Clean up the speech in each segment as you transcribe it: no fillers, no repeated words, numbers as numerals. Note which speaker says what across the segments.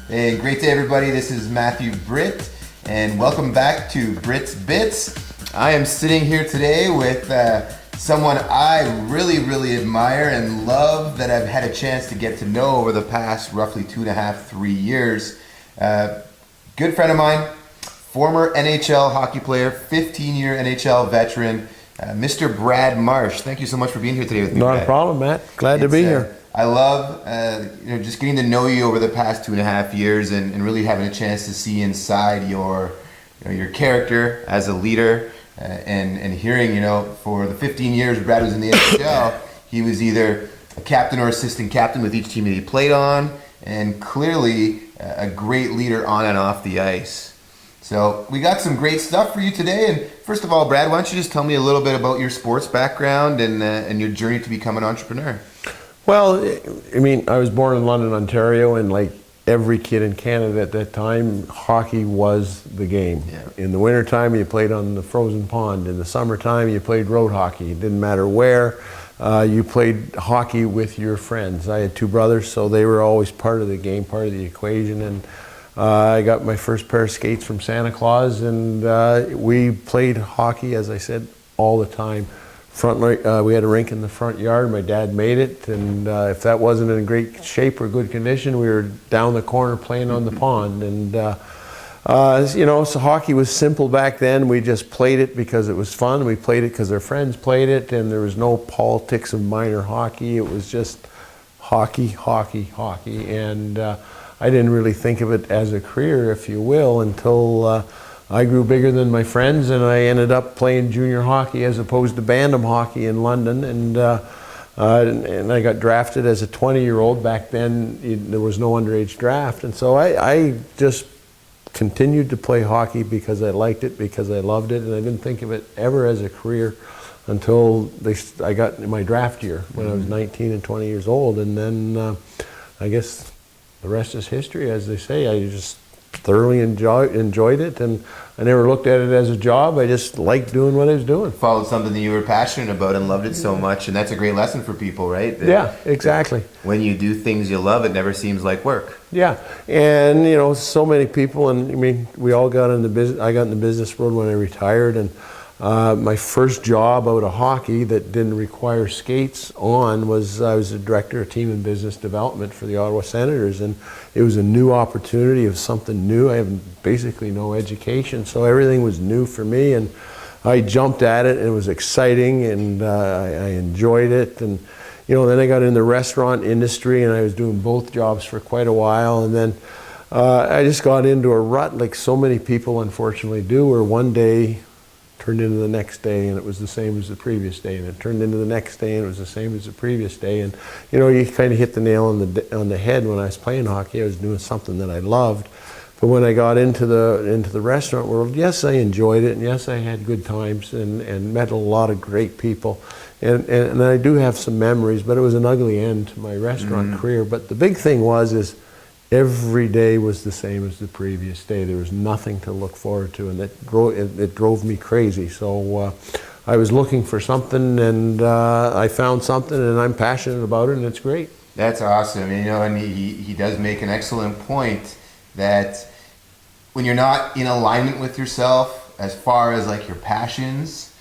Speaker 1: Hey, great day everybody. This is Matthew Britt, and welcome back to Britt's Bits. I am sitting here today with someone I really admire and love, that I've had a chance to get to know over the past roughly 2.5, 3 years. Good friend of mine, former NHL hockey player, 15-year NHL veteran, Mr. Brad Marsh. Thank you so much for being here today with me,
Speaker 2: Not
Speaker 1: Brad.
Speaker 2: a problem, Matt. Glad to be here.
Speaker 1: I love just getting to know you over the past 2.5 years and really having a chance to see inside your character as a leader, and hearing, for the 15 years Brad was in the NHL, he was either a captain or assistant captain with each team that he played on, and clearly a great leader on and off the ice. So we got some great stuff for you today. And first of all, Brad, why don't you just tell me a little bit about your sports background and your journey to become an entrepreneur?
Speaker 2: Well, I mean, I was born in London, Ontario, and like every kid in Canada at that time, hockey was the game.
Speaker 1: Yeah.
Speaker 2: In the wintertime, you played on the frozen pond. In the summertime, you played road hockey. It didn't matter where. You played hockey with your friends. I had 2 brothers, so they were always part of the game, part of the equation. And I got my first pair of skates from Santa Claus, and we played hockey, as I said, all the time. We had a rink in the front yard. My dad made it, and if that wasn't in great shape or good condition, we were down the corner playing on the pond. And so hockey was simple back then. We just played it because it was fun. We played it because our friends played it, and there was no politics of minor hockey. It was just hockey. And I didn't really think of it as a career, if you will, until I grew bigger than my friends, and I ended up playing junior hockey as opposed to Bantam hockey in London, and I got drafted as a 20-year-old. Back then, there was no underage draft, and so I just continued to play hockey because I liked it, because I loved it, and I didn't think of it ever as a career until I got in my draft year when I was 19 and 20 years old, and then I guess the rest is history, as they say. I just thoroughly enjoyed it, and I never looked at it as a job. I just liked doing what I was doing.
Speaker 1: Followed something that you were passionate about and loved it so much, and that's a great lesson for people, right?
Speaker 2: Yeah, exactly.
Speaker 1: When you do things you love, it never seems like work.
Speaker 2: Yeah, and so many people, and I mean, we all got in the business. I got in the business world when I retired, and my first job out of hockey that didn't require skates on was I was the director of team and business development for the Ottawa Senators, and it was a new opportunity of something new. I have basically no education, so everything was new for me, and I jumped at it, and it was exciting, and I enjoyed it. And then I got in the restaurant industry, and I was doing both jobs for quite a while, and then I just got into a rut like so many people unfortunately do, where one day turned into the next day, and it was the same as the previous day, and it turned into the next day, and it was the same as the previous day. And you kind of hit the nail on the head. When I was playing hockey, I was doing something that I loved, but when I got into the restaurant world, yes, I enjoyed it, and yes, I had good times and met a lot of great people, and I do have some memories, but it was an ugly end to my restaurant career. But the big thing is every day was the same as the previous day. There was nothing to look forward to, and it drove me crazy. So I was looking for something, and I found something, and I'm passionate about it, and it's great.
Speaker 1: That's awesome. And he does make an excellent point that when you're not in alignment with yourself as far as like your passions,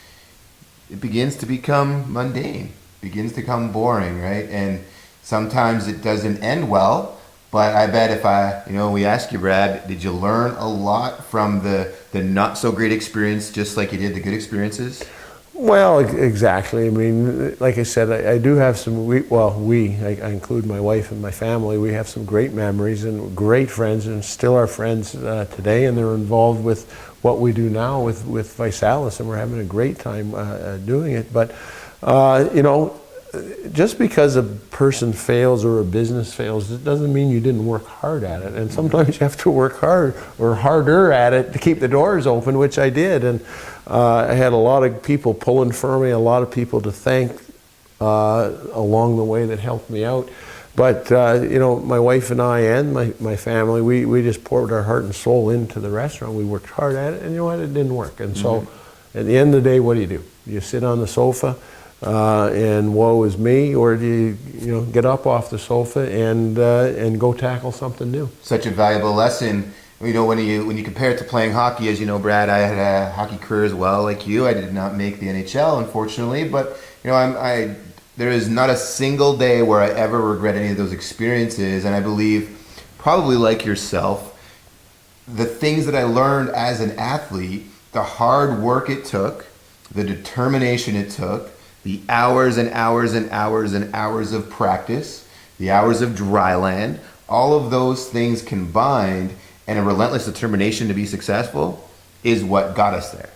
Speaker 1: it begins to become mundane, begins to become boring, right? And sometimes it doesn't end well. But I bet if we ask you, Brad, did you learn a lot from the not so great experience, just like you did the good experiences?
Speaker 2: Well, exactly. I mean, like I said, I do have some, I include my wife and my family, we have some great memories and great friends, and still are friends today, and they're involved with what we do now with Visalis, and we're having a great time doing it. But, just because a person fails or a business fails, it doesn't mean you didn't work hard at it. And sometimes you have to work hard or harder at it to keep the doors open, which I did. And I had a lot of people pulling for me, a lot of people to thank along the way that helped me out. But my wife and I and my family, we just poured our heart and soul into the restaurant. We worked hard at it, and you know what? It didn't work. And so at the end of the day, what do? You sit on the sofa and woe is me, or do you get up off the sofa and go tackle something new?
Speaker 1: Such a valuable lesson. When you compare it to playing hockey, as you know, Brad, I had a hockey career as well, like you. I did not make the NHL, unfortunately, but there is not a single day where I ever regret any of those experiences, and I believe, probably like yourself, the things that I learned as an athlete, the hard work it took, the determination it took, the hours and hours and hours and hours of practice, the hours of dry land, all of those things combined and a relentless determination to be successful is what got us there.